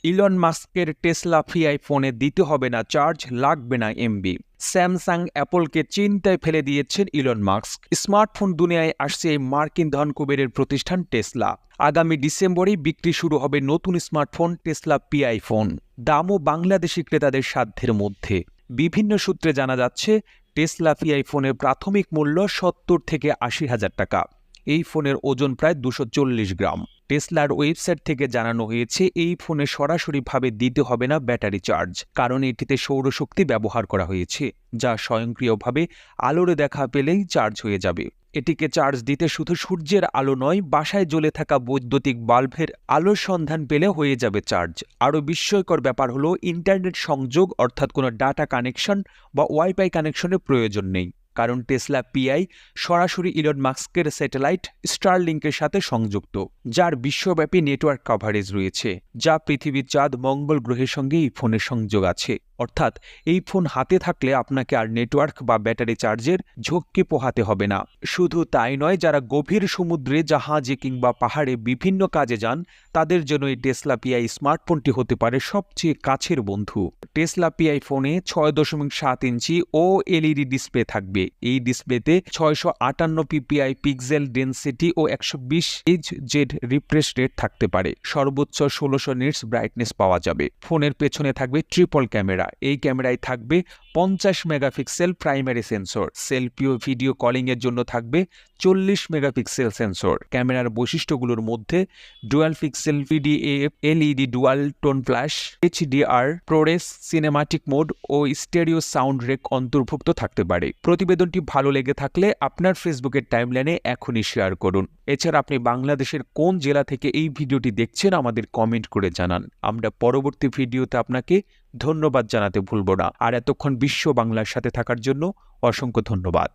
Elon মাস্কের Tesla ফিআই ফোনে দিতে হবে না চার্জ, লাগবে না এমবি। স্যামসাং অ্যাপলকে চিন্তায় ফেলে দিয়েছেন ইলন মাস্ক। স্মার্টফোন দুনিয়ায় আসছে এই মার্কিন ধনকুবেরের প্রতিষ্ঠান টেসলা। আগামী ডিসেম্বরেই বিক্রি শুরু হবে নতুন স্মার্টফোন টেসলা পিআই ফোন। দামও বাংলাদেশি ক্রেতাদের সাধ্যের মধ্যে। বিভিন্ন সূত্রে জানা যাচ্ছে টেসলা পিআই ফোনের প্রাথমিক মূল্য ৭০ থেকে ৮০ হাজার টাকা। এই ফোনের ওজন প্রায় ২৪০ গ্রাম। টেসলার ওয়েবসাইট থেকে জানানো হয়েছে এই ফোনে সরাসরিভাবে দিতে হবে না ব্যাটারি চার্জ, কারণ এটিতে সৌরশক্তি ব্যবহার করা হয়েছে, যা স্বয়ংক্রিয়ভাবে আলোর দেখা পেলেই চার্জ হয়ে যাবে। এটিকে চার্জ দিতে শুধু সূর্যের আলো নয়, বাসায় জ্বলে থাকা বৈদ্যুতিক বাল্বের আলোর সন্ধান পেলে হয়ে যাবে চার্জ। আরও বিস্ময়কর ব্যাপার হলো ইন্টারনেট সংযোগ, অর্থাৎ কোনো ডাটা কানেকশন বা ওয়াইফাই কানেকশনের প্রয়োজন নেই, কারণ টেসলা পিআই সরাসরি ইলন মাস্কের স্যাটেলাইট স্টারলিংকের সাথে সংযুক্ত, যার বিশ্বব্যাপী নেটওয়ার্ক কভারেজ রয়েছে, যা পৃথিবীর চাঁদ মঙ্গল গ্রহের সঙ্গে এই ফোনের সংযোগ আছে। অর্থাৎ এই ফোন হাতে থাকলে আপনাকে আর নেটওয়ার্ক বা ব্যাটারি চার্জের ঝক্কি পোহাতে হবে না। শুধু তাই নয়, যারা গভীর সমুদ্রে, জাহাজে কিংবা পাহাড়ে বিভিন্ন কাজে যান, তাদের জন্য এই টেসলা পিআই স্মার্টফোনটি হতে পারে সবচেয়ে কাছের বন্ধু। টেসলা পিআই ফোনে ৬.৭ ইঞ্চি OLED ডিসপ্লে থাকবে। এই ডিসপ্লেতে ৬৫৮ পিপিআই পিক্সেল ডেনসিটি ও ১২০ Hz রিফ্রেশ রেট থাকতে পারে। সর্বোচ্চ ১৬০০ নিটস ব্রাইটনেস পাওয়া যাবে। ফোনের পেছনে থাকবে ট্রিপল ক্যামেরা। এই ক্যামেরায় থাকবে ৫০ মেগাপিক্সেল প্রাইমারি সেন্সর। সেলফি ও ভিডিও কলিং এর জন্য থাকবে ৪০ মেগাপিক্সেল সেন্সর। ক্যামেরার বৈশিষ্ট্যগুলোর মধ্যে dual pixel PDAF LED dual tone flash, HDR, ProRes, cinematic mode ও স্টেরিও সাউন্ড রেক অন্তর্ভুক্ত থাকতে পারে। প্রতিবেদনটি ভালো লেগে থাকলে আপনার ফেসবুকের টাইমলাইনে এখনই শেয়ার করুন। এছাড়া আপনি বাংলাদেশের কোন জেলা থেকে এই ভিডিওটি দেখছেন আমাদের কমেন্ট করে জানান। আমরা পরবর্তী ভিডিওতে আপনাকে ধন্যবাদ জানাতে ভুলব না। আর এতক্ষণ বিশ্ব বাংলার সাথে থাকার জন্য অসংখ্য ধন্যবাদ।